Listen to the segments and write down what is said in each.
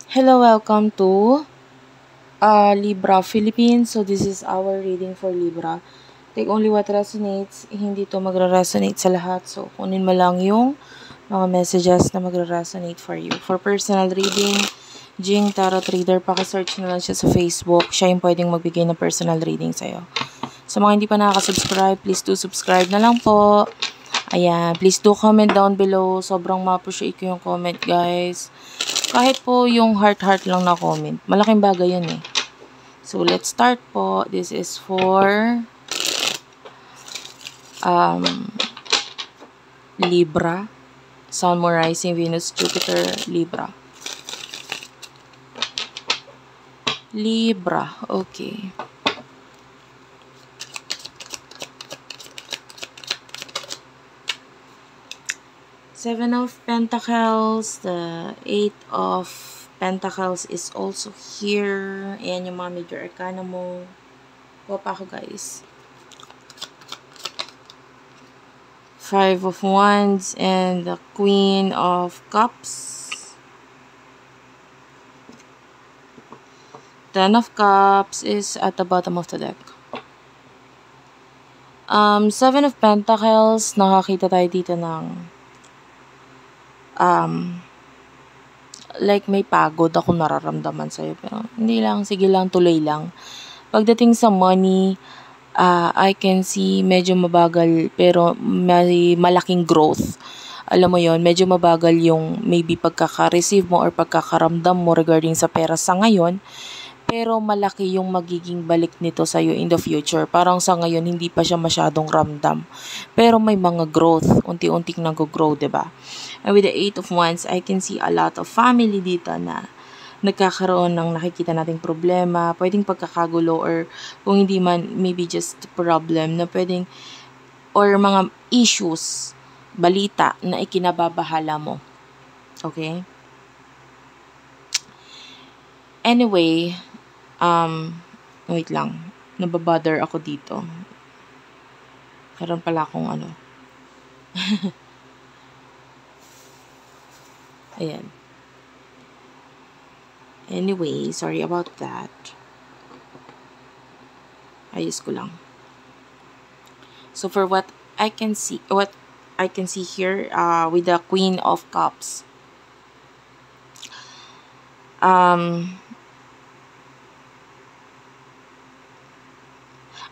Hello, welcome to Libra Philippines. So this is our reading for Libra. Take only what resonates. Hindi to magre-resonate sa lahat. So kunin mo lang yung mga messages na magre-resonate for you. For personal reading, Jing Tarot Reader, pakisearch na lang siya sa Facebook. Siya yung pwedeng magbigay ng personal reading sa'yo. Sa mga hindi pa nakaka-subscribe, please do subscribe na lang po. Ayan, please do comment down below. Sobrang ma-appreciate ko yung comment, guys. Kahit po yung heart-heart lang na comment. Malaking bagay yun eh. So, let's start po. This is for Libra. Sun, Moon, Rising, Venus, Jupiter, Libra. Libra. Okay. Seven of Pentacles, the Eight of Pentacles is also here. Ayan yung mga major arcana mo. Kuha pa ako, guys. Five of Wands and the Queen of Cups. Ten of Cups is at the bottom of the deck. Seven of Pentacles, nakakita tayo dito ng like may pagod ako nararamdaman sa'yo. Pero hindi lang, sige lang, tuloy lang. Pagdating sa money, I can see medyo mabagal pero may malaking growth. Alam mo yon, medyo mabagal yung maybe pagkaka-receive mo or pagkakaramdam mo regarding sa pera sa ngayon. Pero malaki yung magiging balik nito sa'yo in the future. Parang sa ngayon, hindi pa siya masyadong ramdam. Pero may mga growth. Unti-unting nag-grow, diba? And with the Eight of Wands, I can see a lot of family dito na nagkakaroon ng nakikita nating problema. Pwedeng pagkakagulo or kung hindi man, maybe just problem na pwedeng or mga issues, balita na ikinababahala mo. Okay? Anyway, wait lang. Nababother ako dito. Meron pala akong ano. Ayan. Anyway, sorry about that. Ayos ko lang. So for what I can see here with the Queen of Cups. Ang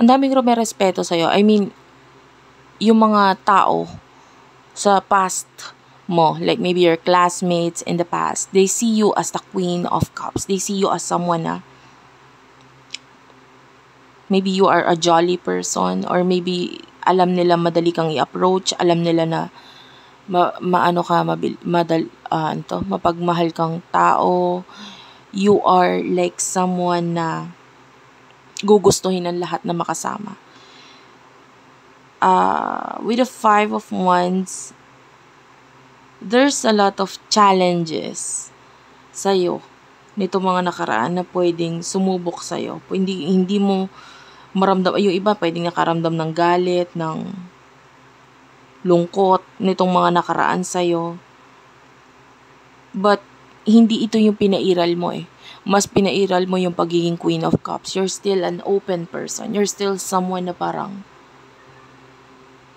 daming rumerespeto sa'yo. I mean, yung mga tao sa past mo, like maybe your classmates in the past, they see you as the Queen of Cups. They see you as someone na maybe you are a jolly person or maybe alam nila madali kang i-approach, alam nila na mapagmahal kang tao. You are like someone na gugustuhin ng lahat na makasama. With the Five of Wands, there's a lot of challenges sa'yo nito mga nakaraan na pwedeng sumubok sa'yo. Hindi mo maramdam, yung iba pwedeng nakaramdam ng galit, ng lungkot nitong mga nakaraan sa'yo. But hindi ito yung pinairal mo eh. Mas pinairal mo yung pagiging Queen of Cups. You're still an open person. You're still someone na parang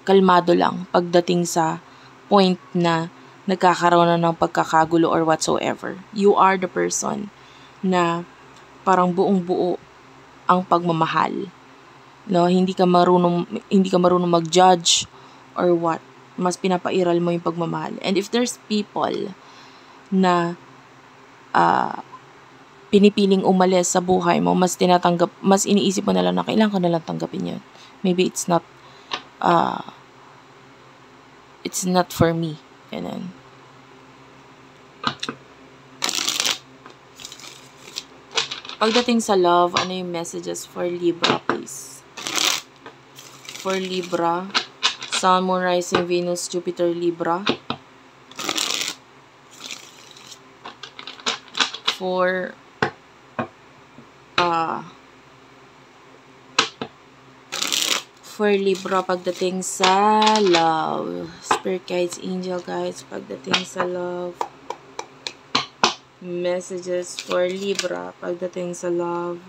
kalmado lang pagdating sa point na nagkakaroon na ng pagkakagulo or whatsoever. You are the person na parang buong-buo ang pagmamahal. No, hindi ka marunong mag-judge or what. Mas pinapairal mo yung pagmamahal. And if there's people na pinipiling umalis sa buhay mo, mas iniisip mo na lang na kailangan ka na lang tanggapin yun. Maybe it's not for me. Ganun. Pagdating sa love, ano yung messages for Libra, please? For Libra, Sun, Moon, Rising, Venus, Jupiter, Libra. For Libra, pagdating sa love. Spirit guides, angel guides, pagdating sa love. Messages for Libra pagdating sa love.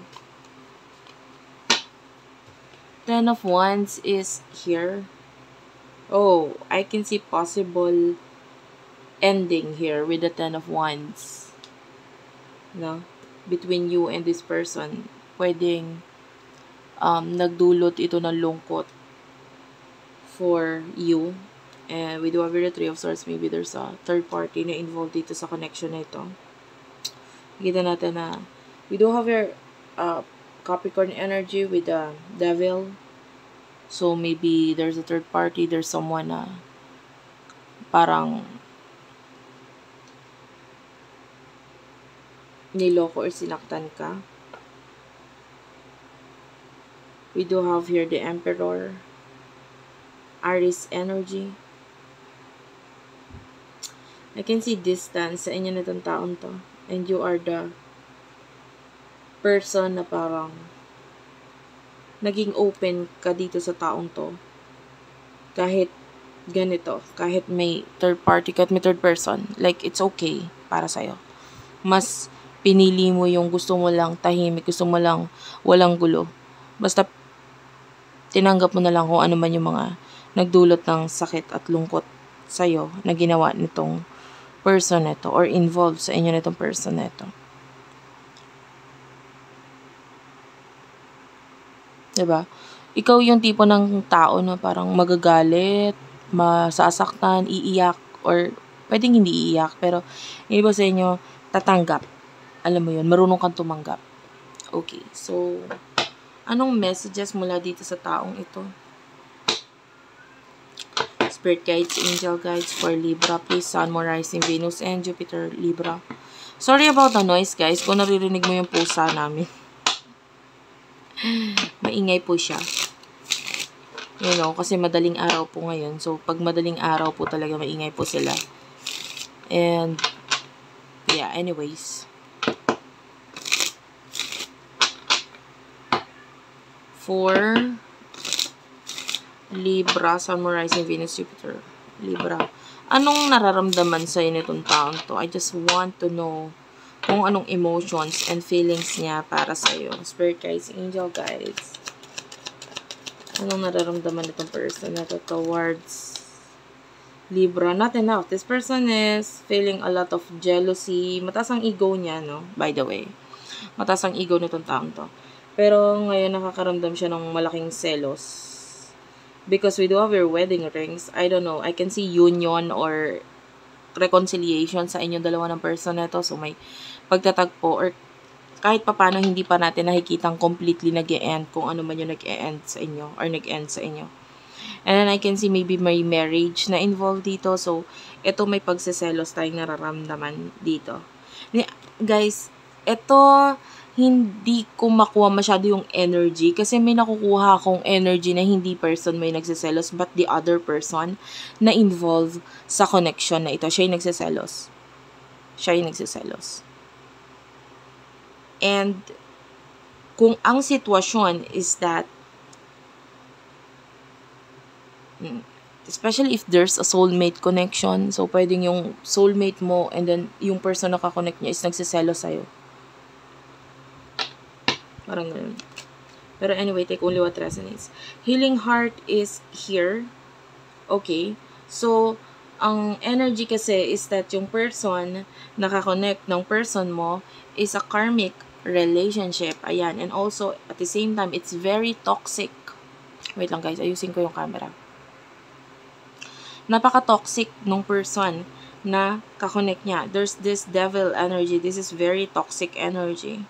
Ten of Wands is here. Oh, I can see possible ending here with the Ten of Wands. No? Between you and this person. Pwedeng nagdulot ito ng lungkot for you. And we do have the Three of Swords. Maybe there's a third party na involved dito sa connection na ito. Kita natin na we do have your Capricorn energy with the Devil. So maybe there's a third party. There's someone na parang niloko or sinaktan ka. We do have here the Emperor. Aries energy. I can see distance sa inyo na itong taon to. And you are the person na parang naging open ka dito sa taong to. Kahit ganito. Kahit may third party, kahit may third person. Like, it's okay para sa'yo. Mas pinili mo yung gusto mo lang tahimik, gusto mo lang walang gulo. Basta tinanggap mo na lang kung ano man yung mga nagdulot ng sakit at lungkot sa'yo na ginawa nitong person neto or involved sa inyo nitong person neto. Diba? Ikaw yung tipo ng tao na parang magagalit, masasaktan, iiyak, or pwedeng hindi iiyak, pero yung iba sa inyo, tatanggap. Alam mo yun, marunong kang tumanggap. Okay, so, anong messages mula dito sa taong ito? Spirit guides, angel guides for Libra. Please, Sun, Moon, Rising, Venus, and Jupiter, Libra. Sorry about the noise, guys. Kung naririnig mo yung pusa namin. Maingay po siya. You know, kasi madaling araw po ngayon. So, pag madaling araw po talaga, maingay po sila. And, yeah, anyways. For Libra, Sun, Moon, Rising, Venus, Jupiter, Libra. Anong nararamdaman sa'yo nitong taon to? I just want to know kung anong emotions and feelings niya para sa'yo. Spirit guides, angel guides. Anong nararamdaman nitong person na to towards Libra? Not enough. This person is feeling a lot of jealousy. Mataas ang ego niya, no? By the way. Mataas ang ego nitong taong to. Pero ngayon nakakaramdam siya ng malaking selos. Because we do have your wedding rings. I don't know. I can see union or reconciliation sa inyong dalawa ng person na to. So, may pagtatagpo or kahit papano hindi pa natin nakikitang completely nag-e-end kung ano man yung nag-e-end sa inyo or nag-end sa inyo. And then I can see maybe may marriage na involved dito. So, ito may pagseselos tayong nararamdaman dito. Guys, ito hindi ko makuha masyado yung energy kasi may nakukuha akong energy na hindi person may nagseselos but the other person na involved sa connection na ito. Siya yung nagseselos. Siya yung nagseselos. And kung ang sitwasyon is that especially if there's a soulmate connection, so pwedeng yung soulmate mo and then yung person na kakonect niya is nagseselos sa'yo. Parang ganun. Pero anyway, take only what resonates. Healing heart is here. Okay. So, ang energy kasi is that yung person nakakonect ng person mo is a karmic relationship. Ayan. And also, at the same time, it's very toxic. Wait lang guys, ayusin ko yung camera. Napaka-toxic nung person na kakonect niya. There's this devil energy. This is very toxic energy.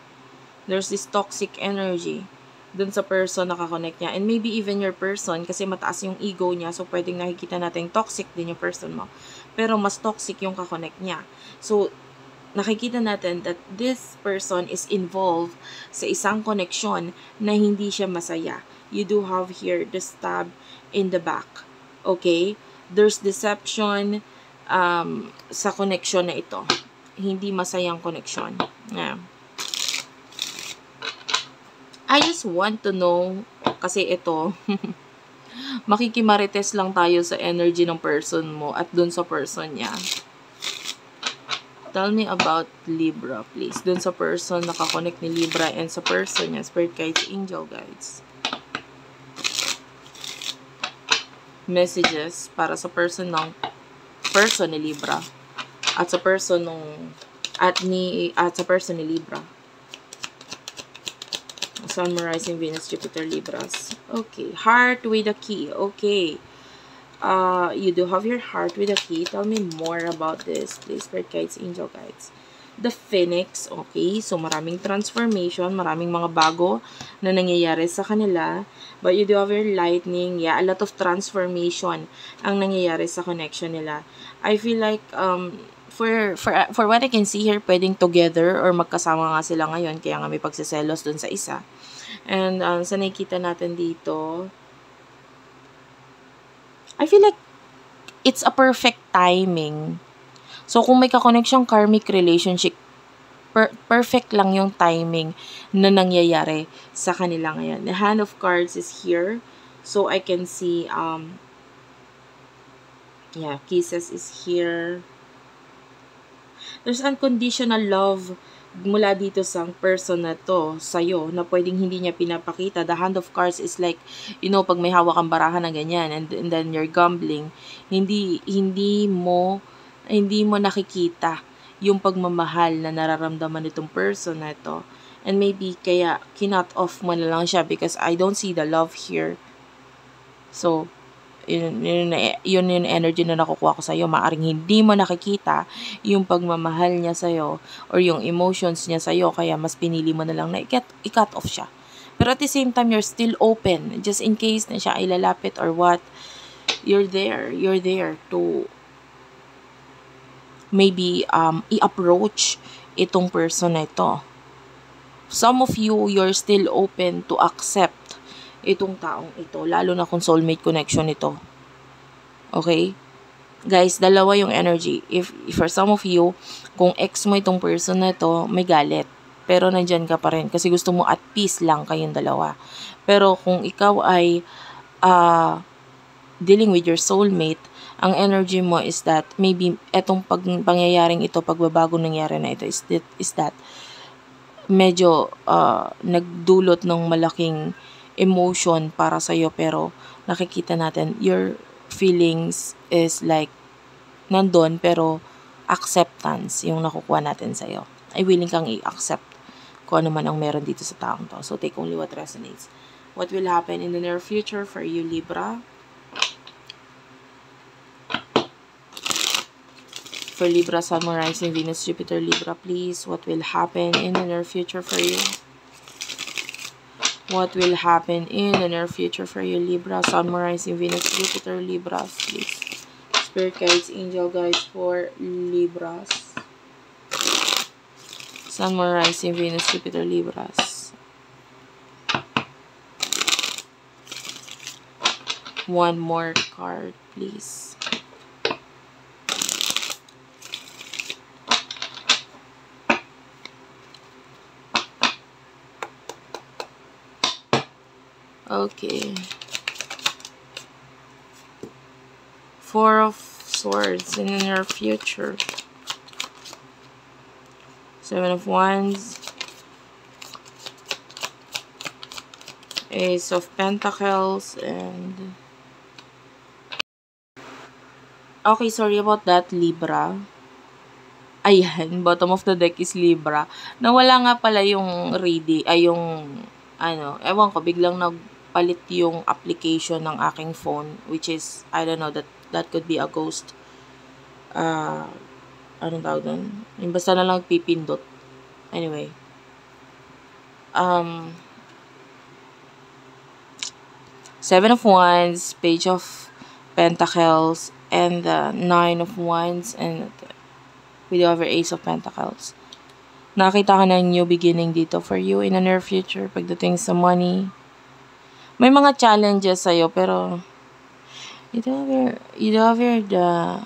There's this toxic energy dun sa person na kakonect niya. And maybe even your person, kasi mataas yung ego niya, so pwedeng nakikita natin toxic din yung person mo. Pero mas toxic yung kakonect niya. So, nakikita natin that this person is involved sa isang connection na hindi siya masaya. You do have here the stab in the back. Okay? There's deception sa connection na ito. Hindi masayang connection. Yeah. I just want to know, kasi ito, makikimarites lang tayo sa energy ng person mo at dun sa person niya. Tell me about Libra, please. Dun sa person, nakakonect ni Libra and sa person niya, spirit guides, angel guides. Messages para sa person ni Libra at sa person sa person ni Libra. Sun, Moon, Rising, Venus, Jupiter, Libras. Okay, heart with a key. Okay. You do have your heart with a key. Tell me more about this, please, spirit guides, angel guides. The Phoenix, okay, so maraming transformation, maraming mga bago na nangyayari sa kanila. But you do have your lightning, yeah, a lot of transformation ang nangyayari sa connection nila. I feel like, for what I can see here, pwedeng together or magkasama nga sila ngayon, kaya nga may pagsiselos dun sa isa. And sa nakikita natin dito, I feel like it's a perfect timing. So, kung may ka-connection karmic relationship, perfect lang yung timing na nangyayari sa kanila ngayon. The Hand of Cards is here. So, I can see, Kisses is here. There's unconditional love mula dito sa person na to sa'yo na pwedeng hindi niya pinapakita. The Hand of Cards is like, pag may hawak kang barahan na ganyan and then you're gambling, hindi mo nakikita yung pagmamahal na nararamdaman nitong person na ito. And maybe kaya kinut off mo na lang siya because I don't see the love here. So, yun yung energy na nakukuha ko sa'yo. Maaring hindi mo nakikita yung pagmamahal niya sa'yo or yung emotions niya sa'yo, kaya mas pinili mo na lang na i-cut off siya. Pero at the same time, you're still open. Just in case na siya ay lalapit or what, you're there to maybe i-approach itong person na ito. Some of you, you're still open to accept itong taong ito, lalo na kung soulmate connection ito. Okay? Guys, dalawa yung energy. If for some of you, kung ex mo itong person na ito, may galit. Pero nandyan ka pa rin kasi gusto mo at peace lang kayong dalawa. Pero kung ikaw ay dealing with your soulmate, ang energy mo is that maybe etong pangyayaring ito, pagbabago nangyari na ito is that medyo nagdulot ng malaking emotion para sa'yo, pero nakikita natin your feelings is like nandun, pero acceptance yung nakukuha natin sa'yo. Ay willing kang i-accept kung ano man ang meron dito sa taong to. So take only what resonates. What will happen in the near future for you, Libra? For Libra, Sun, Moon, Rising, Venus, Jupiter, Libra, please. What will happen in the near future for you? What will happen in the near future for you, Libra? Sun, Moon, Rising, Venus, Jupiter, Libra, please. Spirit guides, angel guides for Libras. Sun, Moon, Rising, Venus, Jupiter, Libras. One more card, please. Okay. Four of Swords in the near future. Seven of Wands. Ace of Pentacles and... Okay, sorry about that, Libra. Ayan, bottom of the deck is Libra. Nawala nga pala yung ewan ko, biglang nagpalit yung application ng aking phone, which is, I don't know, that could be a ghost. Anong tawag doon? Yung basta na lang pipindot. Anyway. Seven of Wands, Page of Pentacles, and the Nine of Wands, and with the other Ace of Pentacles. Nakita ka ng new beginning dito for you in the near future pagdating sa money. May mga challenges sa'yo, pero you do have the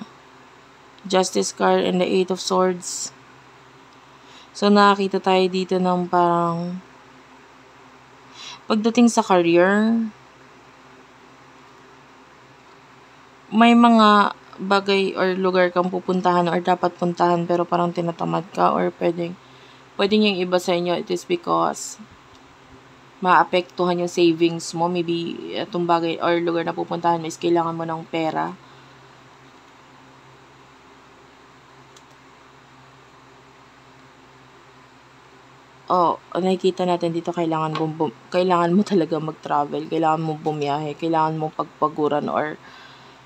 Justice card and the Eight of Swords. So, nakakita tayo dito ng parang pagdating sa career, may mga bagay or lugar kang pupuntahan or dapat puntahan pero parang tinatamad ka, or pwedeng yung iba sa inyo, it is because maapektuhan yung savings mo. Maybe itong bagay or lugar na pupuntahan mo is kailangan mo ng pera. Nakikita natin dito, kailangan mo talaga mag-travel, kailangan mo bumiyahe, kailangan mo pagpaguran or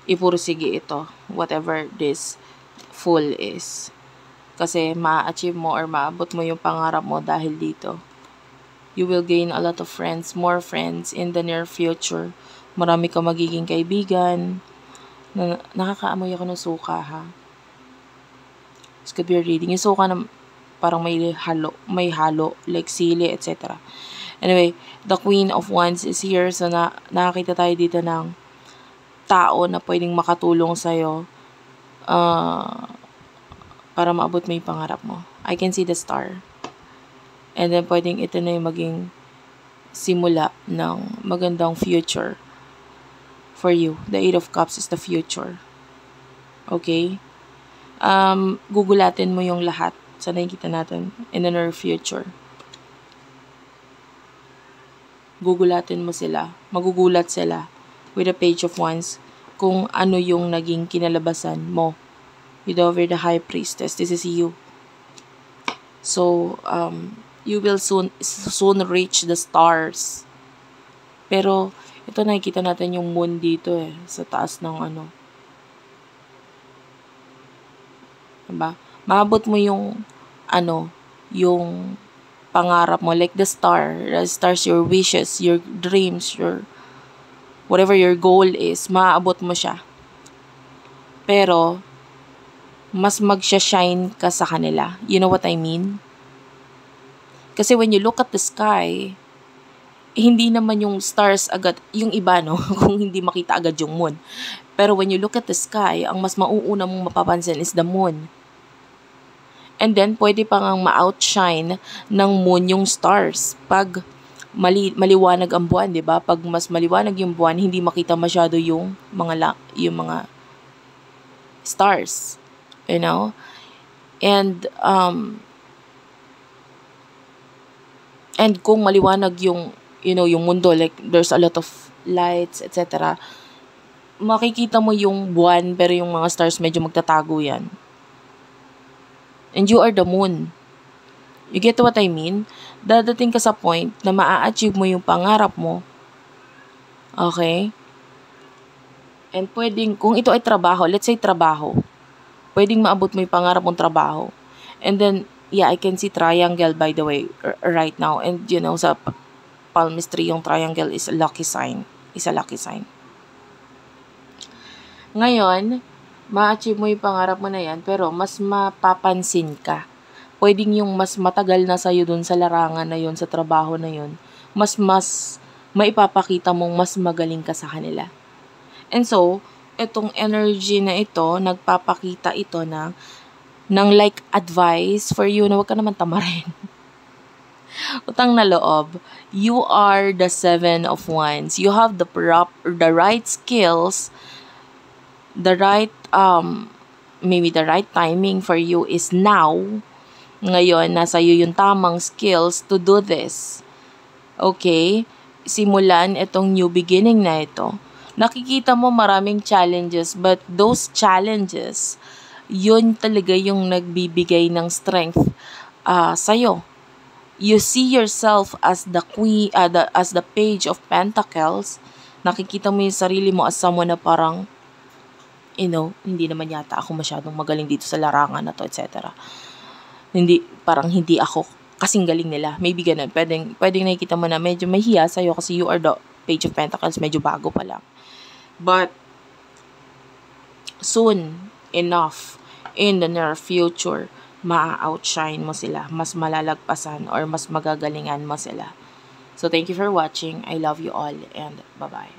ipursige ito, whatever this full is. Kasi ma-achieve mo or maabot mo yung pangarap mo dahil dito. You will gain a lot of friends, more friends in the near future. Marami ka magiging kaibigan. Nakakaamoy ako ng suka, ha? This could be a reading. Yung suka na parang may halo, like sili, etc. Anyway, the Queen of Wands is here. So, nakakita tayo dito ng tao na pwedeng makatulong sa'yo para maabot mo yung pangarap mo. I can see the star. And then, pwedeng ito na yung maging simula ng magandang future for you. The Eight of Cups is the future. Okay? Gugulatin mo yung lahat sa nakikita natin in the near future. Gugulatin mo sila. Magugulat sila with the Page of Wands kung ano yung naging kinalabasan mo. With over the High Priestess. This is you. So, you will soon reach the stars. Pero, ito nakikita natin yung moon dito sa taas ng Diba? Maabot mo yung yung pangarap mo, like the stars, your wishes, your dreams, your whatever your goal is, maaabot mo siya. Pero, mas magsha-shine ka sa kanila. You know what I mean? Kasi when you look at the sky, hindi naman yung stars agad, yung iba, no? Kung hindi makita agad yung moon. Pero when you look at the sky, ang mas mauuna mong mapapansin is the moon. And then, pwede pa ngang ma-outshine ng moon yung stars. Pag maliwanag ang buwan, di ba? Pag mas maliwanag yung buwan, hindi makita masyado yung mga stars. You know? And kung maliwanag yung mundo, like there's a lot of lights, etc., makikita mo yung buwan, pero yung mga stars medyo magtatago yan. And you are the moon. You get what I mean? Dadating ka sa point na maa-achieve mo yung pangarap mo. Okay? And pwedeng, kung ito ay trabaho, let's say trabaho, pwedeng maabot mo yung pangarap mong trabaho. And then, yeah, I can see triangle, by the way, right now. And sa palmistry, yung triangle is a lucky sign. Ngayon, ma-achieve mo yung pangarap mo na yan, pero mas mapapansin ka. Pwedeng yung mas matagal na sa'yo dun sa larangan na yun, sa trabaho na yun, mas maipapakita mong mas magaling ka sa kanila. And so, itong energy na ito, nagpapakita ito ng like advice for you na huwag ka naman tamarin. Utang na loob. You are the Seven of Wands. You have the right skills, the right maybe the right timing for you is now. Ngayon, nasa iyo yung tamang skills to do this. Okay? Simulan itong new beginning na ito. Nakikita mo maraming challenges, but those challenges, yun talaga yung nagbibigay ng strength sa'yo. You see yourself as the queen, as the Page of Pentacles. Nakikita mo yung sarili mo as someone na parang, hindi naman yata ako masyadong magaling dito sa larangan na to, etc. Parang hindi ako kasing galing nila. Maybe ganun. Pwedeng nakikita mo na medyo mahiya sa'yo kasi you are the Page of Pentacles, medyo bago pa lang. But, soon enough, in the near future, ma-outshine mo sila. Mas malalagpasan or mas magagalingan mo sila. So, thank you for watching. I love you all and bye-bye.